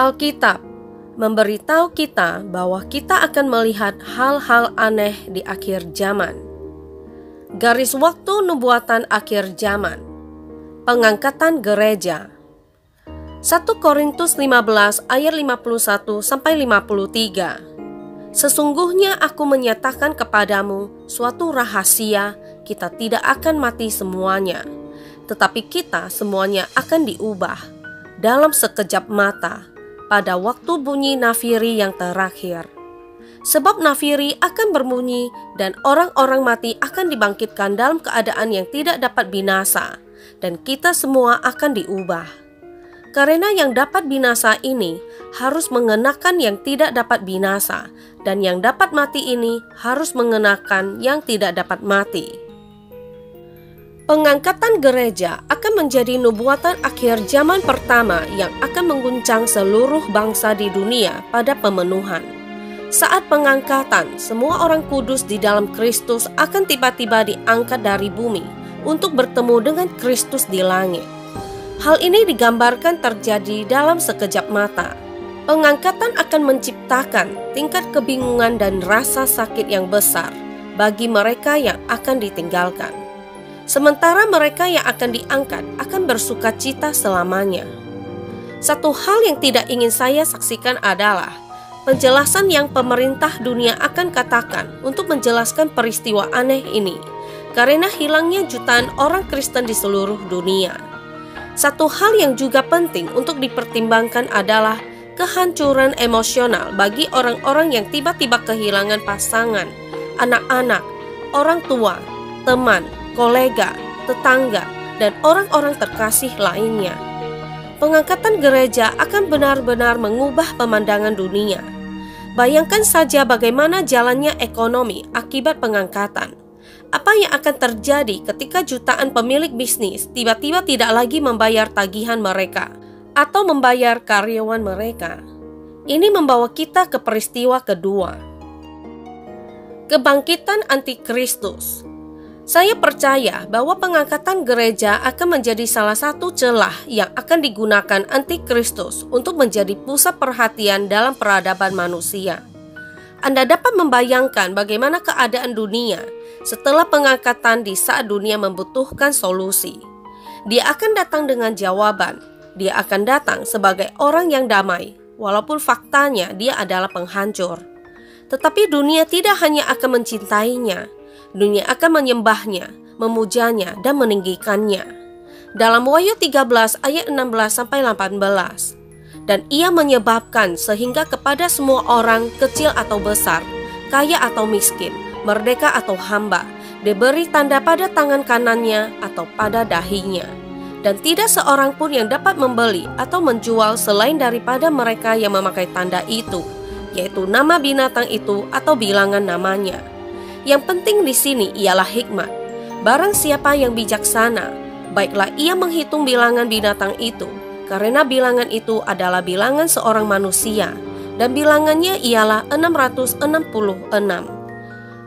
Alkitab memberitahu kita bahwa kita akan melihat hal-hal aneh di akhir zaman. Garis waktu nubuatan akhir zaman. Pengangkatan gereja. 1 Korintus 15 ayat 51 sampai 53. Sesungguhnya aku menyatakan kepadamu suatu rahasia, kita tidak akan mati semuanya, tetapi kita semuanya akan diubah dalam sekejap mata pada waktu bunyi nafiri yang terakhir. Sebab nafiri akan berbunyi dan orang-orang mati akan dibangkitkan dalam keadaan yang tidak dapat binasa, dan kita semua akan diubah. Karena yang dapat binasa ini harus mengenakan yang tidak dapat binasa, dan yang dapat mati ini harus mengenakan yang tidak dapat mati. Pengangkatan gereja akan menjadi nubuatan akhir zaman pertama yang akan mengguncang seluruh bangsa di dunia pada pemenuhan. Saat pengangkatan, semua orang kudus di dalam Kristus akan tiba-tiba diangkat dari bumi untuk bertemu dengan Kristus di langit. Hal ini digambarkan terjadi dalam sekejap mata. Pengangkatan akan menciptakan tingkat kebingungan dan rasa sakit yang besar bagi mereka yang akan ditinggalkan. Sementara mereka yang akan diangkat akan bersukacita selamanya. Satu hal yang tidak ingin saya saksikan adalah penjelasan yang pemerintah dunia akan katakan untuk menjelaskan peristiwa aneh ini, karena hilangnya jutaan orang Kristen di seluruh dunia. Satu hal yang juga penting untuk dipertimbangkan adalah kehancuran emosional bagi orang-orang yang tiba-tiba kehilangan pasangan, anak-anak, orang tua, teman, kolega, tetangga, dan orang-orang terkasih lainnya. Pengangkatan gereja akan benar-benar mengubah pemandangan dunia. Bayangkan saja bagaimana jalannya ekonomi akibat pengangkatan. Apa yang akan terjadi ketika jutaan pemilik bisnis tiba-tiba tidak lagi membayar tagihan mereka atau membayar karyawan mereka? Ini membawa kita ke peristiwa kedua. Kebangkitan Antikristus. Saya percaya bahwa pengangkatan gereja akan menjadi salah satu celah yang akan digunakan Antikristus untuk menjadi pusat perhatian dalam peradaban manusia. Anda dapat membayangkan bagaimana keadaan dunia setelah pengangkatan di saat dunia membutuhkan solusi. Dia akan datang dengan jawaban. Dia akan datang sebagai orang yang damai, walaupun faktanya dia adalah penghancur. Tetapi dunia tidak hanya akan mencintainya, dunia akan menyembahnya, memujanya, dan meninggikannya. Dalam Wahyu 13 ayat 16-18. Dan ia menyebabkan sehingga kepada semua orang, kecil atau besar, kaya atau miskin, merdeka atau hamba, diberi tanda pada tangan kanannya atau pada dahinya. Dan tidak seorang pun yang dapat membeli atau menjual selain daripada mereka yang memakai tanda itu, yaitu nama binatang itu atau bilangan namanya. Yang penting di sini ialah hikmat. Barang siapa yang bijaksana, baiklah ia menghitung bilangan binatang itu, karena bilangan itu adalah bilangan seorang manusia, dan bilangannya ialah 666.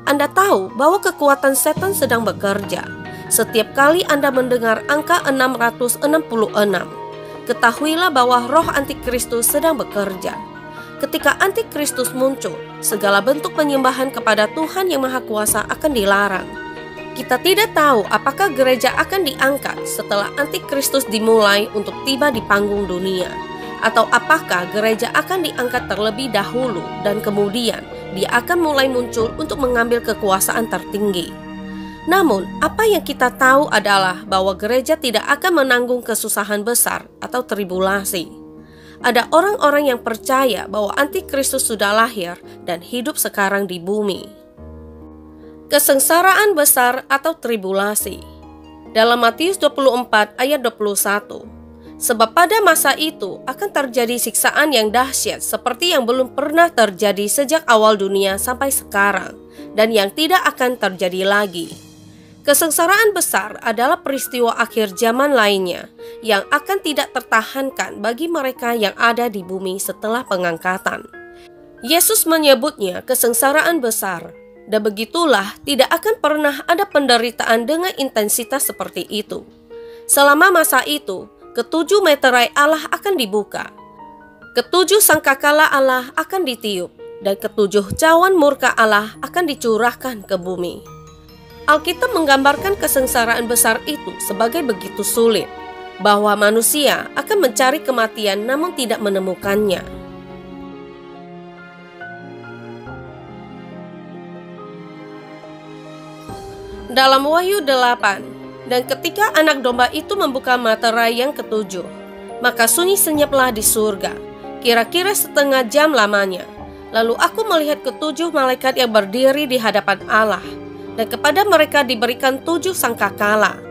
Anda tahu bahwa kekuatan setan sedang bekerja. Setiap kali Anda mendengar angka 666, ketahuilah bahwa roh Antikristus sedang bekerja. Ketika Antikristus muncul, segala bentuk penyembahan kepada Tuhan yang Maha Kuasa akan dilarang. Kita tidak tahu apakah gereja akan diangkat setelah Antikristus dimulai untuk tiba di panggung dunia, atau apakah gereja akan diangkat terlebih dahulu dan kemudian dia akan mulai muncul untuk mengambil kekuasaan tertinggi. Namun, apa yang kita tahu adalah bahwa gereja tidak akan menanggung kesusahan besar atau tribulasi. Ada orang-orang yang percaya bahwa Antikristus sudah lahir dan hidup sekarang di bumi. Kesengsaraan besar atau tribulasi. Dalam Matius 24 ayat 21. Sebab pada masa itu akan terjadi siksaan yang dahsyat seperti yang belum pernah terjadi sejak awal dunia sampai sekarang, dan yang tidak akan terjadi lagi. Kesengsaraan besar adalah peristiwa akhir zaman lainnya yang akan tidak tertahankan bagi mereka yang ada di bumi setelah pengangkatan. Yesus menyebutnya kesengsaraan besar, dan begitulah tidak akan pernah ada penderitaan dengan intensitas seperti itu. Selama masa itu, ketujuh meterai Allah akan dibuka. Ketujuh sangkakala Allah akan ditiup, dan ketujuh cawan murka Allah akan dicurahkan ke bumi. Alkitab menggambarkan kesengsaraan besar itu sebagai begitu sulit, bahwa manusia akan mencari kematian namun tidak menemukannya. Dalam Wahyu 8, dan ketika anak domba itu membuka materai yang ketujuh, maka sunyi senyaplah di surga, kira-kira setengah jam lamanya. Lalu aku melihat ketujuh malaikat yang berdiri di hadapan Allah, dan kepada mereka diberikan 7 sangkakala.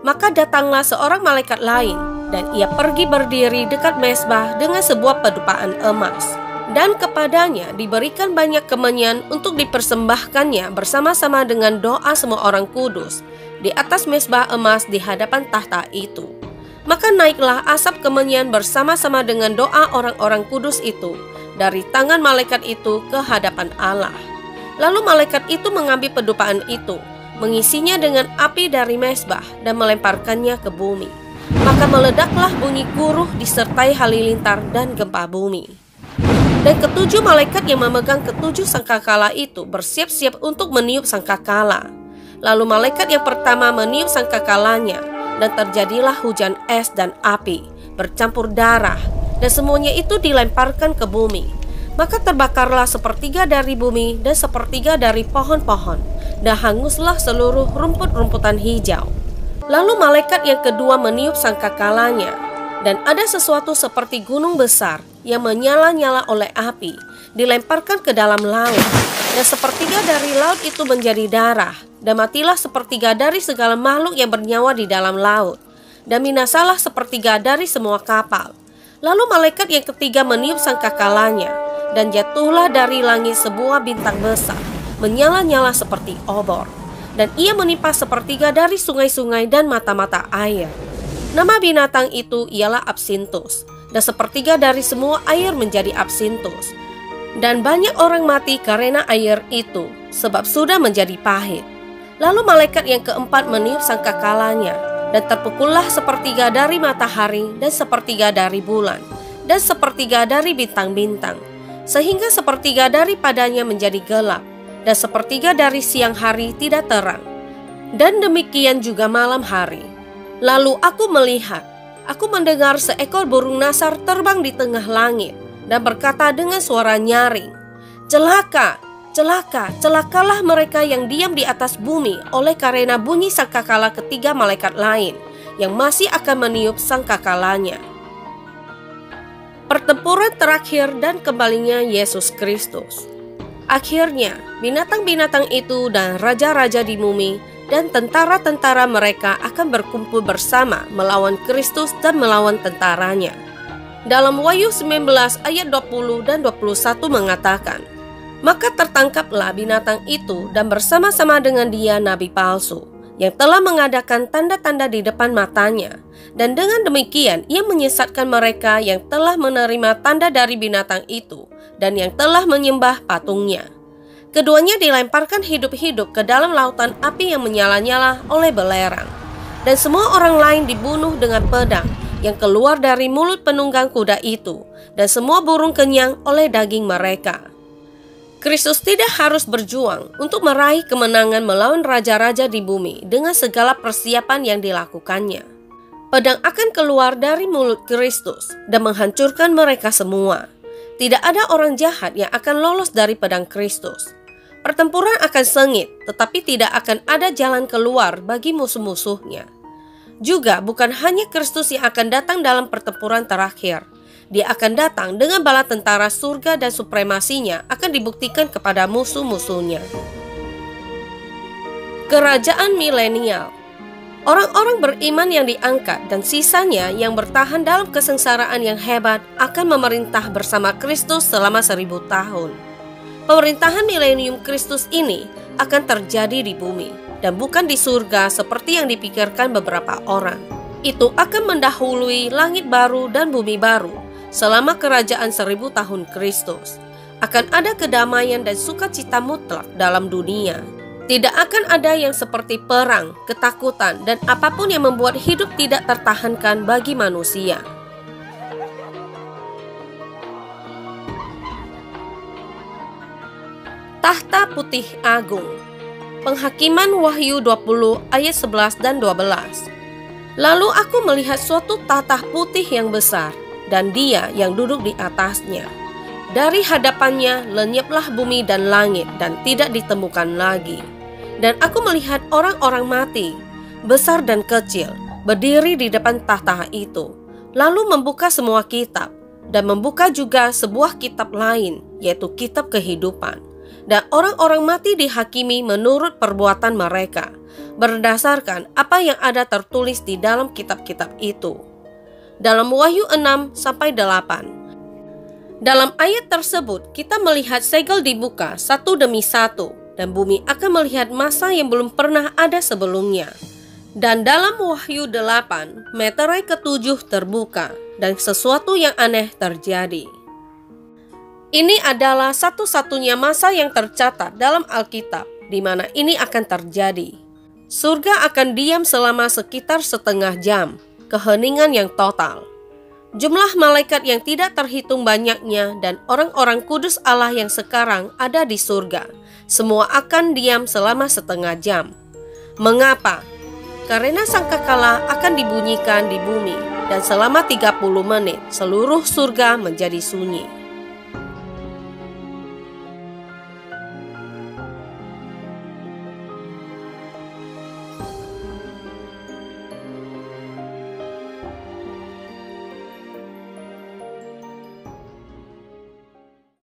Maka datanglah seorang malaikat lain, dan ia pergi berdiri dekat mezbah dengan sebuah pedupaan emas. Dan kepadanya diberikan banyak kemenyan untuk dipersembahkannya bersama-sama dengan doa semua orang kudus di atas mezbah emas di hadapan tahta itu. Maka naiklah asap kemenyan bersama-sama dengan doa orang-orang kudus itu dari tangan malaikat itu ke hadapan Allah. Lalu malaikat itu mengambil pedupaan itu, mengisinya dengan api dari mezbah dan melemparkannya ke bumi. Maka meledaklah bunyi guruh disertai halilintar dan gempa bumi. Dan ketujuh malaikat yang memegang ketujuh sangkakala itu bersiap-siap untuk meniup sangkakala. Lalu malaikat yang pertama meniup sangkakalanya, dan terjadilah hujan es dan api bercampur darah, dan semuanya itu dilemparkan ke bumi. Maka terbakarlah sepertiga dari bumi dan sepertiga dari pohon-pohon, dan hanguslah seluruh rumput-rumputan hijau. Lalu malaikat yang kedua meniup sangkakalanya, dan ada sesuatu seperti gunung besar yang menyala-nyala oleh api, dilemparkan ke dalam laut. Dan sepertiga dari laut itu menjadi darah, dan matilah sepertiga dari segala makhluk yang bernyawa di dalam laut, dan binasalah sepertiga dari semua kapal. Lalu malaikat yang ketiga meniup sangkakalanya, dan jatuhlah dari langit sebuah bintang besar, menyala-nyala seperti obor, dan ia menimpa sepertiga dari sungai-sungai dan mata-mata air. Nama binatang itu ialah Absintus, dan sepertiga dari semua air menjadi Absintus. Dan banyak orang mati karena air itu, sebab sudah menjadi pahit. Lalu malaikat yang keempat meniup sangkakalanya, dan terpukullah sepertiga dari matahari, dan sepertiga dari bulan, dan sepertiga dari bintang-bintang, sehingga sepertiga daripadanya menjadi gelap, dan sepertiga dari siang hari tidak terang, dan demikian juga malam hari. Lalu aku melihat, aku mendengar seekor burung nasar terbang di tengah langit, dan berkata dengan suara nyaring, "Celaka, celaka, celakalah mereka yang diam di atas bumi oleh karena bunyi sangkakala ketiga malaikat lain, yang masih akan meniup sangkakalanya." Pertempuran terakhir dan kembalinya Yesus Kristus. Akhirnya, binatang-binatang itu dan raja-raja di bumi dan tentara-tentara mereka akan berkumpul bersama melawan Kristus dan melawan tentaranya. Dalam Wahyu 19 ayat 20 dan 21 mengatakan, "Maka tertangkaplah binatang itu dan bersama-sama dengan dia nabi palsu, yang telah mengadakan tanda-tanda di depan matanya, dan dengan demikian ia menyesatkan mereka yang telah menerima tanda dari binatang itu dan yang telah menyembah patungnya. Keduanya dilemparkan hidup-hidup ke dalam lautan api yang menyala-nyala oleh belerang, dan semua orang lain dibunuh dengan pedang yang keluar dari mulut penunggang kuda itu, dan semua burung kenyang oleh daging mereka." Kristus tidak harus berjuang untuk meraih kemenangan melawan raja-raja di bumi dengan segala persiapan yang dilakukannya. Pedang akan keluar dari mulut Kristus dan menghancurkan mereka semua. Tidak ada orang jahat yang akan lolos dari pedang Kristus. Pertempuran akan sengit, tetapi tidak akan ada jalan keluar bagi musuh-musuhnya. Juga bukan hanya Kristus yang akan datang dalam pertempuran terakhir. Dia akan datang dengan bala tentara surga, dan supremasinya akan dibuktikan kepada musuh-musuhnya. Kerajaan milenial. Orang-orang beriman yang diangkat dan sisanya yang bertahan dalam kesengsaraan yang hebat akan memerintah bersama Kristus selama 1000 tahun. Pemerintahan milenium Kristus ini akan terjadi di bumi dan bukan di surga seperti yang dipikirkan beberapa orang. Itu akan mendahului langit baru dan bumi baru selama kerajaan 1000 tahun Kristus. Akan ada kedamaian dan sukacita mutlak dalam dunia. Tidak akan ada yang seperti perang, ketakutan, dan apapun yang membuat hidup tidak tertahankan bagi manusia. Tahta putih agung. Penghakiman Wahyu 20 ayat 11 dan 12. Lalu aku melihat suatu tahta putih yang besar, dan Dia yang duduk di atasnya. Dari hadapannya lenyaplah bumi dan langit, dan tidak ditemukan lagi. Dan aku melihat orang-orang mati, besar dan kecil, berdiri di depan tahta itu, lalu membuka semua kitab, dan membuka juga sebuah kitab lain, yaitu kitab kehidupan. Dan orang-orang mati dihakimi menurut perbuatan mereka, berdasarkan apa yang ada tertulis di dalam kitab-kitab itu. Dalam Wahyu 6-8. Dalam ayat tersebut kita melihat segel dibuka satu demi satu, dan bumi akan melihat masa yang belum pernah ada sebelumnya. Dan dalam Wahyu 8, meterai ketujuh terbuka, dan sesuatu yang aneh terjadi. Ini adalah satu-satunya masa yang tercatat dalam Alkitab di mana ini akan terjadi. Surga akan diam selama sekitar setengah jam, keheningan yang total. Jumlah malaikat yang tidak terhitung banyaknya dan orang-orang kudus Allah yang sekarang ada di surga, semua akan diam selama setengah jam. Mengapa? Karena sangkakala akan dibunyikan di bumi, dan selama 30 menit seluruh surga menjadi sunyi.